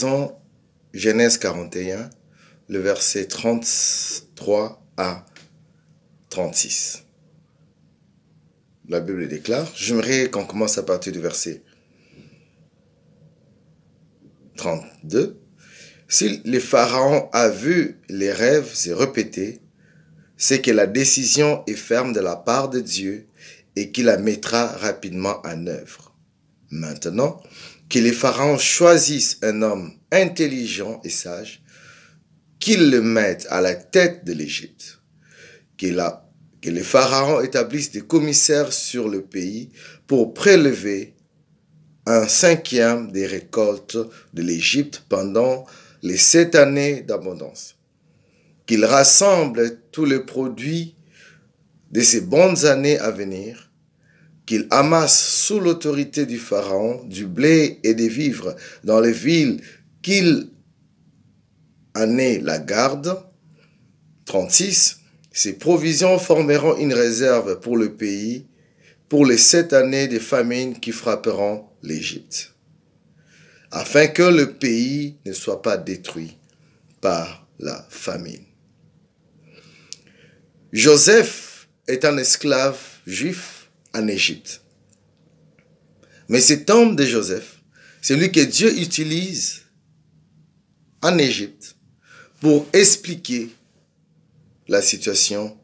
lisons Genèse 41, le verset 33 à 36. La Bible déclare, j'aimerais qu'on commence à partir du verset 32. Si le Pharaon a vu les rêves et répétés, c'est que la décision est ferme de la part de Dieu et qu'il la mettra rapidement en œuvre. Maintenant, que les pharaons choisissent un homme intelligent et sage, qu'ils le mettent à la tête de l'Égypte, que les pharaons établissent des commissaires sur le pays pour prélever 1/5 des récoltes de l'Égypte pendant les 7 années d'abondance, qu'ils rassemblent tous les produits de ces bonnes années à venir, qu'il amasse sous l'autorité du Pharaon du blé et des vivres dans les villes qu'il en ait la garde. 36. Ces provisions formeront une réserve pour le pays pour les 7 années de famine qui frapperont l'Égypte, afin que le pays ne soit pas détruit par la famine. Joseph est un esclave juif en Égypte. Mais cet homme de Joseph, c'est lui que Dieu utilise en Égypte pour expliquer la situation,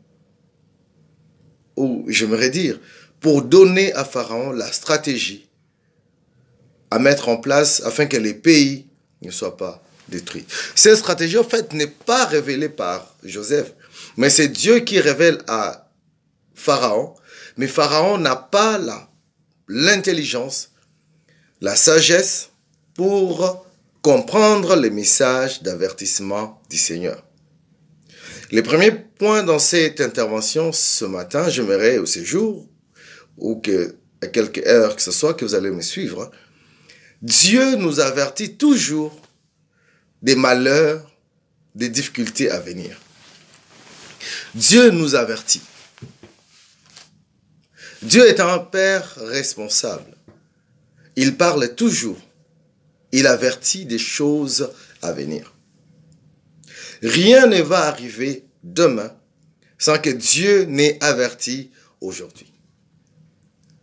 ou j'aimerais dire, pour donner à Pharaon la stratégie à mettre en place afin que les pays ne soient pas détruits. Cette stratégie, en fait, n'est pas révélée par Joseph, mais c'est Dieu qui révèle à Pharaon. Mais Pharaon n'a pas l'intelligence, la sagesse pour comprendre les messages d'avertissement du Seigneur. Les premiers points dans cette intervention ce matin, j'aimerais au séjour, ou à quelques heures que ce soit que vous allez me suivre, Dieu nous avertit toujours des malheurs, des difficultés à venir. Dieu nous avertit. Dieu est un Père responsable. Il parle toujours. Il avertit des choses à venir. Rien ne va arriver demain sans que Dieu n'ait averti aujourd'hui.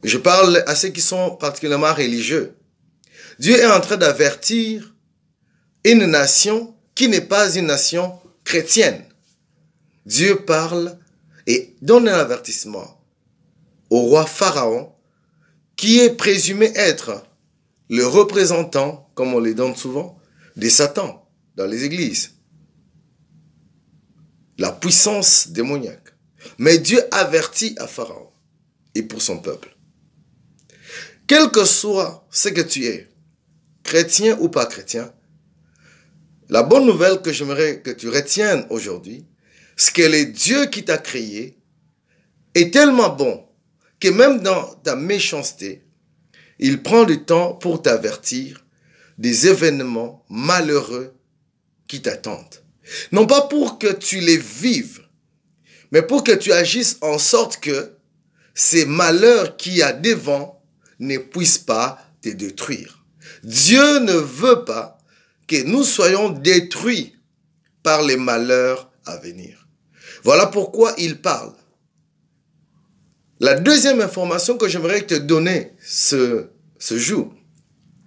Je parle à ceux qui sont particulièrement religieux. Dieu est en train d'avertir une nation qui n'est pas une nation chrétienne. Dieu parle et donne un avertissement au roi Pharaon, qui est présumé être le représentant, comme on le donne souvent, de Satan dans les églises. La puissance démoniaque. Mais Dieu avertit à Pharaon et pour son peuple. Quel que soit ce que tu es, chrétien ou pas chrétien, la bonne nouvelle que j'aimerais que tu retiennes aujourd'hui, c'est que le Dieu qui t'a créé est tellement bon que même dans ta méchanceté, il prend du temps pour t'avertir des événements malheureux qui t'attendent. Non pas pour que tu les vives, mais pour que tu agisses en sorte que ces malheurs qu'il y a devant ne puissent pas te détruire. Dieu ne veut pas que nous soyons détruits par les malheurs à venir. Voilà pourquoi il parle. La deuxième information que j'aimerais te donner ce jour,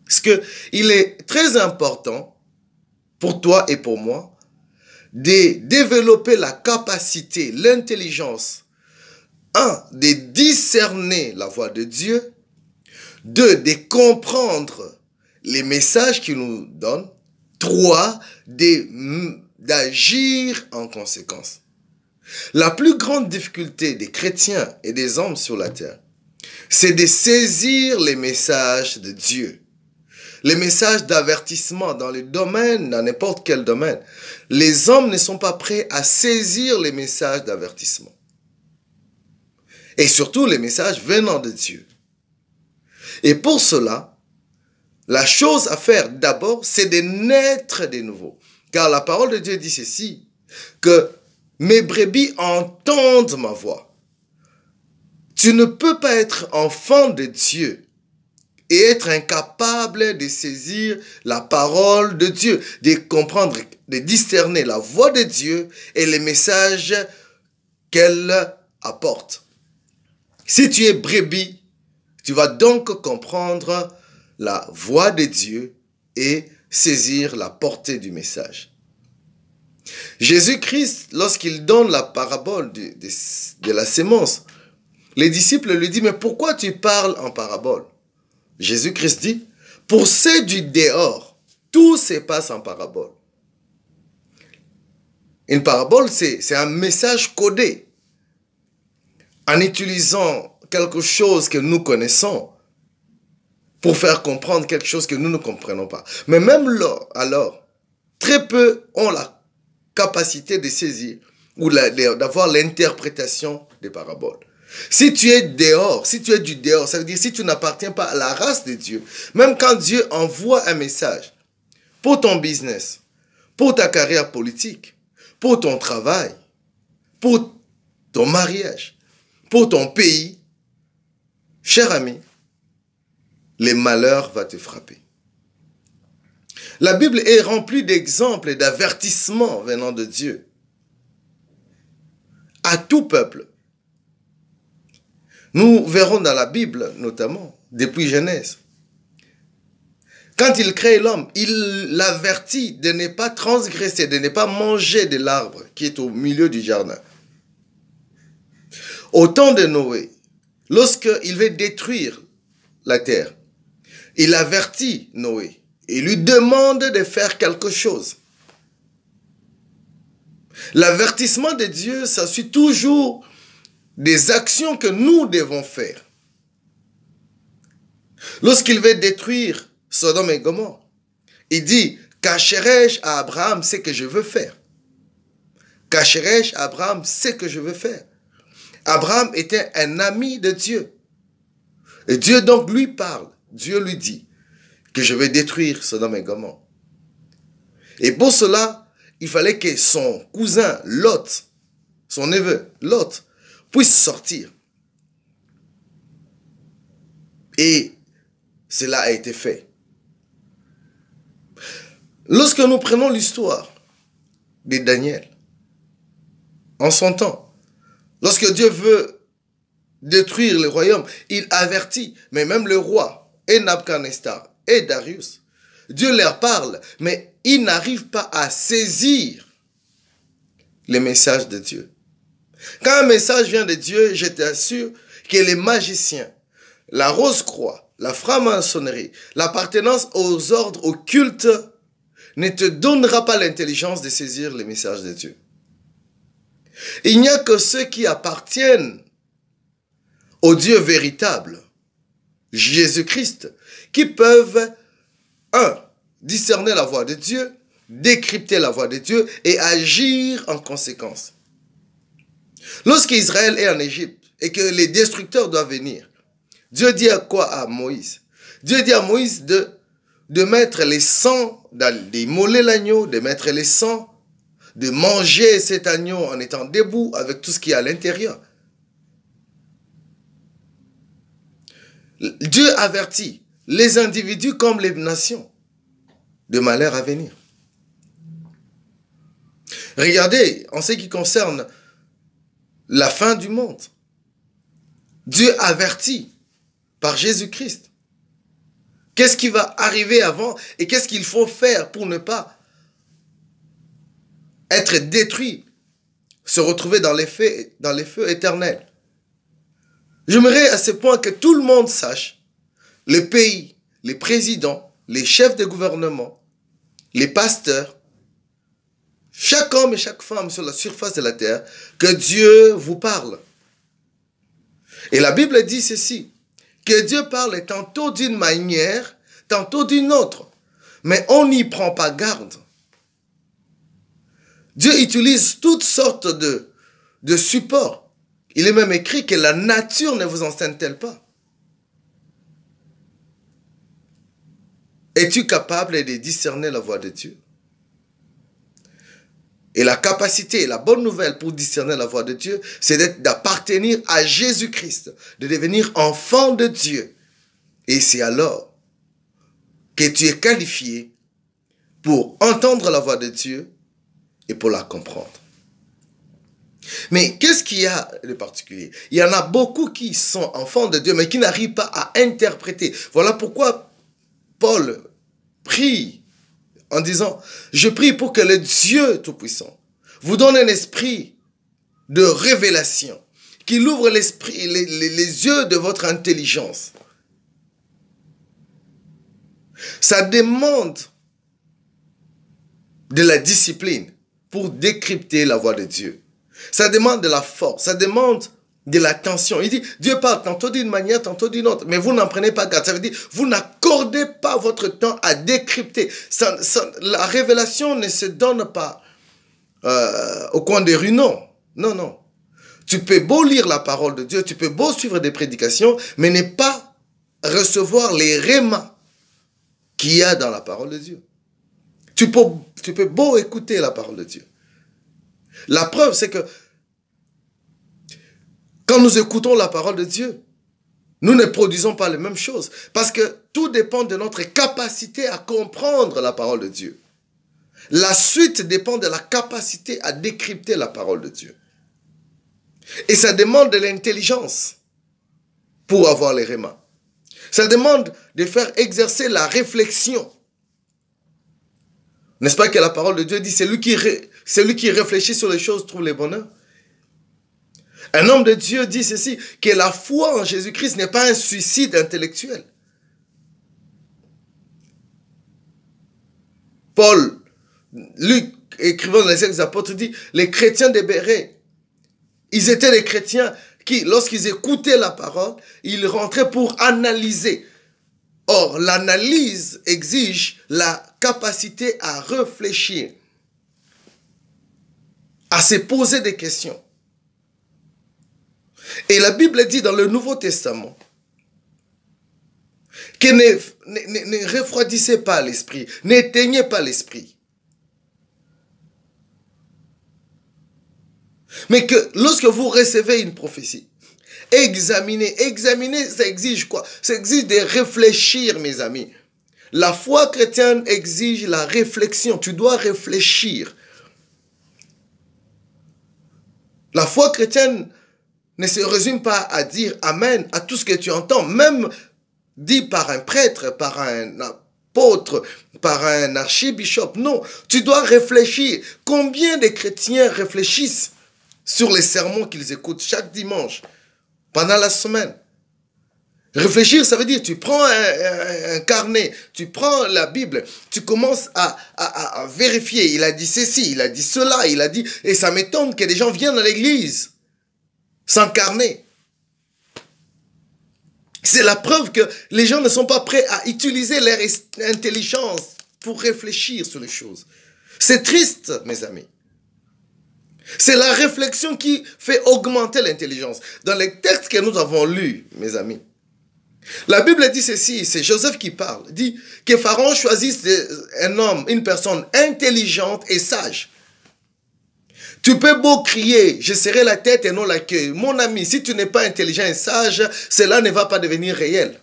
c'est qu'il est très important pour toi et pour moi de développer la capacité, l'intelligence, 1, de discerner la voix de Dieu, 2, de comprendre les messages qu'il nous donne, 3, d'agir en conséquence. La plus grande difficulté des chrétiens et des hommes sur la terre, c'est de saisir les messages de Dieu. Les messages d'avertissement dans le domaine, dans n'importe quel domaine. Les hommes ne sont pas prêts à saisir les messages d'avertissement. Et surtout les messages venant de Dieu. Et pour cela, la chose à faire d'abord, c'est de naître de nouveau. Car la parole de Dieu dit ceci, que mes brebis entendent ma voix. Tu ne peux pas être enfant de Dieu et être incapable de saisir la parole de Dieu, de comprendre, de discerner la voix de Dieu et les messages qu'elle apporte. Si tu es brebis, tu vas donc comprendre la voix de Dieu et saisir la portée du message. Jésus-Christ, lorsqu'il donne la parabole de la sémence, les disciples lui disent, mais pourquoi tu parles en parabole? Jésus-Christ dit, pour ceux du dehors, tout se passe en parabole. Une parabole, c'est un message codé. En utilisant quelque chose que nous connaissons pour faire comprendre quelque chose que nous ne comprenons pas. Mais même là, alors, très peu ont la capacité de saisir ou d'avoir l'interprétation des paraboles. Si tu es dehors, si tu es du dehors, ça veut dire si tu n'appartiens pas à la race de Dieu, même quand Dieu envoie un message pour ton business, pour ta carrière politique, pour ton travail, pour ton mariage, pour ton pays, cher ami, les malheurs vont te frapper. La Bible est remplie d'exemples et d'avertissements venant de Dieu à tout peuple. Nous verrons dans la Bible, notamment, depuis Genèse. Quand il crée l'homme, il l'avertit de ne pas transgresser, de ne pas manger de l'arbre qui est au milieu du jardin. Au temps de Noé, lorsqu'il veut détruire la terre, il avertit Noé et lui demande de faire quelque chose. L'avertissement de Dieu, ça suit toujours des actions que nous devons faire. Lorsqu'il veut détruire Sodome et Gomorrhe, il dit, cacherai-je à Abraham ce que je veux faire? Cacherai-je à Abraham ce que je veux faire? Abraham était un ami de Dieu. Et Dieu donc lui parle. Dieu lui dit que je vais détruire Sodome et Gomorrhe. Et pour cela, il fallait que son cousin Lot, son neveu Lot, puisse sortir. Et cela a été fait. Lorsque nous prenons l'histoire de Daniel, en son temps, lorsque Dieu veut détruire le royaume, il avertit, mais même le roi, et Nabuchodonosor, et Darius, Dieu leur parle, mais ils n'arrivent pas à saisir les messages de Dieu. Quand un message vient de Dieu, je t'assure que les magiciens, la rose-croix, la franc-maçonnerie, l'appartenance aux ordres occultes ne te donnera pas l'intelligence de saisir les messages de Dieu. Il n'y a que ceux qui appartiennent au Dieu véritable, Jésus-Christ, qui peuvent, discerner la voix de Dieu, décrypter la voix de Dieu et agir en conséquence. Lorsqu'Israël est en Égypte et que les destructeurs doivent venir, Dieu dit à quoi à Moïse? Dieu dit à Moïse de mettre les sangs, d'immoler l'agneau, de mettre les sangs, de manger cet agneau en étant debout avec tout ce qui est à l'intérieur. Dieu avertit les individus comme les nations de malheur à venir. Regardez, en ce qui concerne la fin du monde, Dieu avertit par Jésus-Christ. Qu'est-ce qui va arriver avant et qu'est-ce qu'il faut faire pour ne pas être détruit, se retrouver dans les feux éternels. J'aimerais à ce point que tout le monde sache, les pays, les présidents, les chefs de gouvernement, les pasteurs, chaque homme et chaque femme sur la surface de la terre, que Dieu vous parle. Et la Bible dit ceci, que Dieu parle tantôt d'une manière, tantôt d'une autre, mais on n'y prend pas garde. Dieu utilise toutes sortes de supports. Il est même écrit que la nature ne vous enseigne-t-elle pas? Es-tu capable de discerner la voix de Dieu? Et la capacité, la bonne nouvelle pour discerner la voix de Dieu, c'est d'appartenir à Jésus-Christ, de devenir enfant de Dieu. Et c'est alors que tu es qualifié pour entendre la voix de Dieu et pour la comprendre. Mais qu'est-ce qu'il y a de particulier? Il y en a beaucoup qui sont enfants de Dieu, mais qui n'arrivent pas à interpréter. Voilà pourquoi Paul prie en disant, je prie pour que le Dieu Tout-Puissant vous donne un esprit de révélation, qu'il ouvre l'esprit, les yeux de votre intelligence. Ça demande de la discipline pour décrypter la voix de Dieu. Ça demande de la force, ça demande de l'attention. Il dit, Dieu parle tantôt d'une manière, tantôt d'une autre, mais vous n'en prenez pas garde. Ça veut dire, vous n'accordez pas votre temps à décrypter. La révélation ne se donne pas au coin des rues, non. Non, non. Tu peux beau lire la parole de Dieu, tu peux beau suivre des prédications, mais ne pas recevoir les rémas qu'il y a dans la parole de Dieu. Tu peux beau écouter la parole de Dieu. La preuve, c'est que quand nous écoutons la parole de Dieu, nous ne produisons pas les mêmes choses. Parce que tout dépend de notre capacité à comprendre la parole de Dieu. La suite dépend de la capacité à décrypter la parole de Dieu. Et ça demande de l'intelligence pour avoir les rémas. Ça demande de faire exercer la réflexion. N'est-ce pas que la parole de Dieu dit, celui qui réfléchit sur les choses trouve le bonheur? Un homme de Dieu dit ceci, que la foi en Jésus-Christ n'est pas un suicide intellectuel. Paul, Luc, écrivant dans les Actes des Apôtres, dit, les chrétiens de Bérée, ils étaient des chrétiens qui, lorsqu'ils écoutaient la parole, ils rentraient pour analyser. Or, l'analyse exige la capacité à réfléchir, à se poser des questions. Et la Bible dit dans le Nouveau Testament que ne refroidissez pas l'esprit, n'éteignez pas l'esprit. Mais que lorsque vous recevez une prophétie, examinez, ça exige quoi? Ça exige de réfléchir, mes amis. La foi chrétienne exige la réflexion. Tu dois réfléchir. La foi chrétienne ne se résume pas à dire Amen à tout ce que tu entends, même dit par un prêtre, par un apôtre, par un archibishop. Non, tu dois réfléchir. Combien de chrétiens réfléchissent sur les sermons qu'ils écoutent chaque dimanche, pendant la semaine? Réfléchir, ça veut dire, tu prends un carnet, tu prends la Bible, tu commences à vérifier. Il a dit ceci, il a dit cela, il a dit... Et ça m'étonne que des gens viennent à l'église sans carnet. C'est la preuve que les gens ne sont pas prêts à utiliser leur intelligence pour réfléchir sur les choses. C'est triste, mes amis. C'est la réflexion qui fait augmenter l'intelligence. Dans les textes que nous avons lus, mes amis, la Bible dit ceci, c'est Joseph qui parle, dit que Pharaon choisisse un homme, une personne intelligente et sage. Tu peux beau crier, je serai la tête et non la queue. Mon ami, si tu n'es pas intelligent et sage, cela ne va pas devenir réel.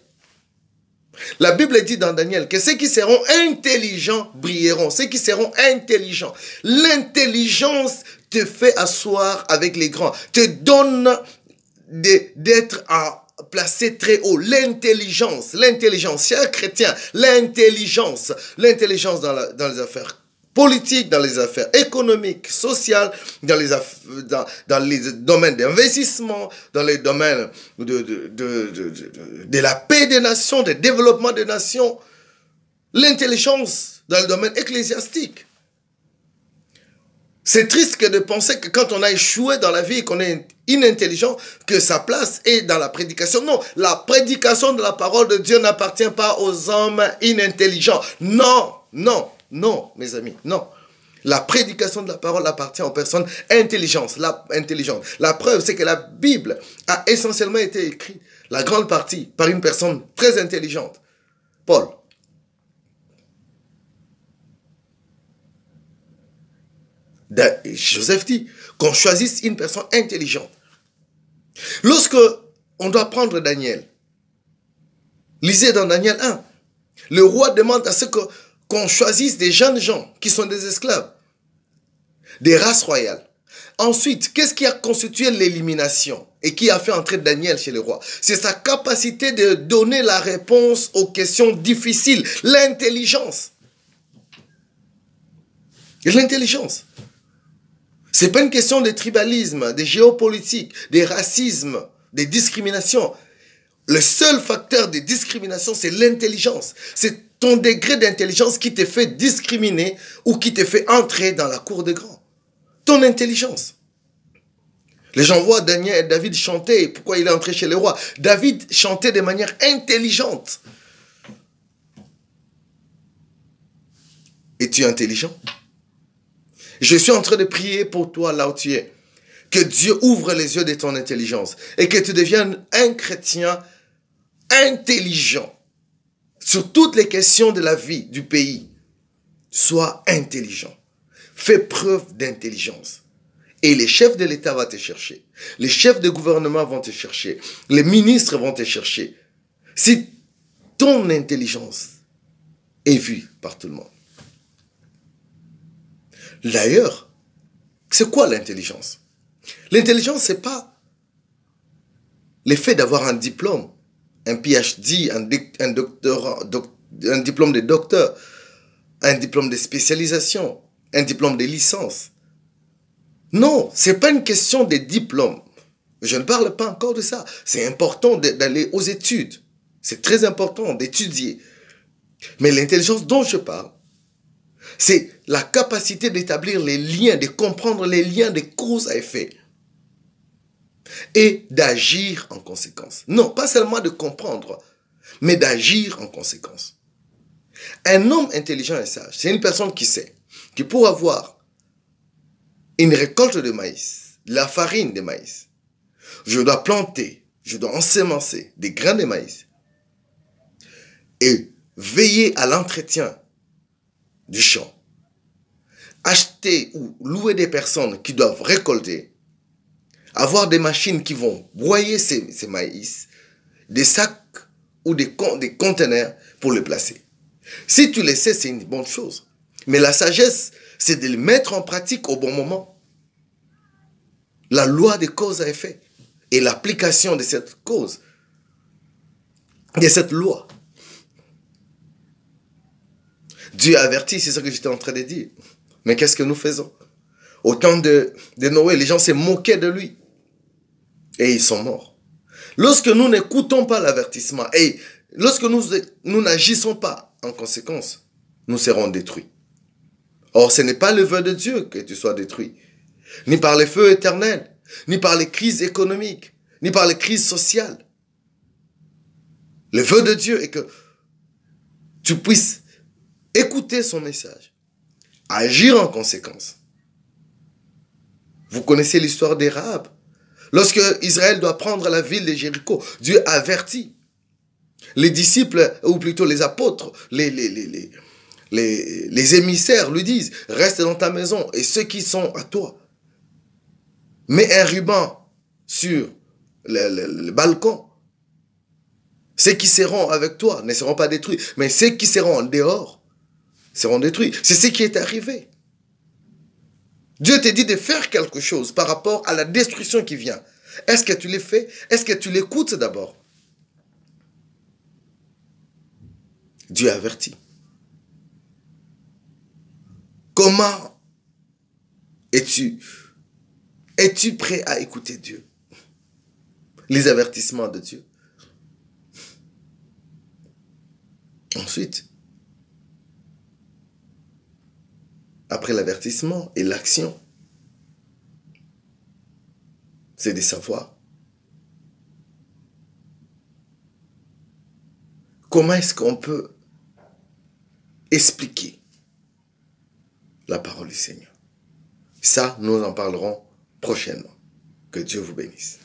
La Bible dit dans Daniel que ceux qui seront intelligents brilleront. Ceux qui seront intelligents. L'intelligence te fait asseoir avec les grands. Te donne d'être placé très haut. L'intelligence. Cher chrétien, l'intelligence. L'intelligence dans les affaires politiques, dans les affaires économiques, sociales, dans les domaines d'investissement, dans les domaines de la paix des nations, de développement des nations. L'intelligence dans le domaine ecclésiastique. C'est triste que de penser que quand on a échoué dans la vie et qu'on est inintelligent, que sa place est dans la prédication. Non, la prédication de la parole de Dieu n'appartient pas aux hommes inintelligents. Non, non, non, mes amis, non. La prédication de la parole appartient aux personnes intelligentes. La preuve, c'est que la Bible a essentiellement été écrite, la grande partie, par une personne très intelligente, Paul. Joseph dit qu'on choisisse une personne intelligente. Lorsque on doit prendre Daniel, Lisez dans Daniel 1. Le roi demande à ce qu'on choisisse des jeunes gens qui sont des esclaves, des races royales. Ensuite, qu'est-ce qui a constitué l'élimination et qui a fait entrer Daniel chez le roi? C'est sa capacité de donner la réponse aux questions difficiles, l'intelligence. L'intelligence. Ce n'est pas une question de tribalisme, de géopolitique, de racisme, de discrimination. Le seul facteur de discrimination, c'est l'intelligence. C'est ton degré d'intelligence qui te fait discriminer ou qui te fait entrer dans la cour des grands. Ton intelligence. Les gens voient David chanter. Pourquoi il est entré chez le roi? David chantait de manière intelligente. Es-tu intelligent? Je suis en train de prier pour toi là où tu es. Que Dieu ouvre les yeux de ton intelligence et que tu deviennes un chrétien intelligent sur toutes les questions de la vie du pays. Sois intelligent. Fais preuve d'intelligence. Et les chefs de l'État vont te chercher. Les chefs de gouvernement vont te chercher. Les ministres vont te chercher. Si ton intelligence est vue par tout le monde. D'ailleurs, c'est quoi l'intelligence? L'intelligence, ce n'est pas l'effet d'avoir un diplôme, un PhD, un doctorat, un diplôme de docteur, un diplôme de spécialisation, un diplôme de licence. Non, ce n'est pas une question de diplôme. Je ne parle pas encore de ça. C'est important d'aller aux études. C'est très important d'étudier. Mais l'intelligence dont je parle, c'est la capacité d'établir les liens, de comprendre les liens de cause à effet et d'agir en conséquence. Non, pas seulement de comprendre, mais d'agir en conséquence. Un homme intelligent et sage, c'est une personne qui sait que pour avoir une récolte de maïs, la farine de maïs, je dois planter, je dois ensemencer des grains de maïs et veiller à l'entretien du champ, acheter ou louer des personnes qui doivent récolter, avoir des machines qui vont broyer ces maïs, des sacs ou des conteneurs pour les placer. Si tu le sais, c'est une bonne chose. Mais la sagesse, c'est de le mettre en pratique au bon moment. La loi de cause à effet et l'application de cette cause, de cette loi. Dieu avertit, c'est ce que j'étais en train de dire. Mais qu'est-ce que nous faisons? Au temps de Noé, les gens se moquaient de lui. Et ils sont morts. Lorsque nous n'écoutons pas l'avertissement et lorsque nous n'agissons pas en conséquence, nous serons détruits. Or, ce n'est pas le vœu de Dieu que tu sois détruit. Ni par les feux éternels, ni par les crises économiques, ni par les crises sociales. Le vœu de Dieu est que tu puisses écouter son message, agir en conséquence. Vous connaissez l'histoire des Rahab. Lorsque Israël doit prendre la ville de Jéricho, Dieu avertit. Les disciples, ou plutôt les apôtres, les émissaires lui disent, reste dans ta maison et ceux qui sont à toi, mets un ruban sur le balcon. Ceux qui seront avec toi ne seront pas détruits, mais ceux qui seront en dehors seront détruits. C'est ce qui est arrivé. Dieu te dit de faire quelque chose par rapport à la destruction qui vient. Est-ce que tu le fais? Est-ce que tu l'écoutes d'abord? Dieu avertit. Comment es-tu prêt à écouter Dieu? Les avertissements de Dieu. Ensuite, après l'avertissement et l'action, c'est de savoir comment est-ce qu'on peut expliquer la parole du Seigneur. Ça, nous en parlerons prochainement. Que Dieu vous bénisse.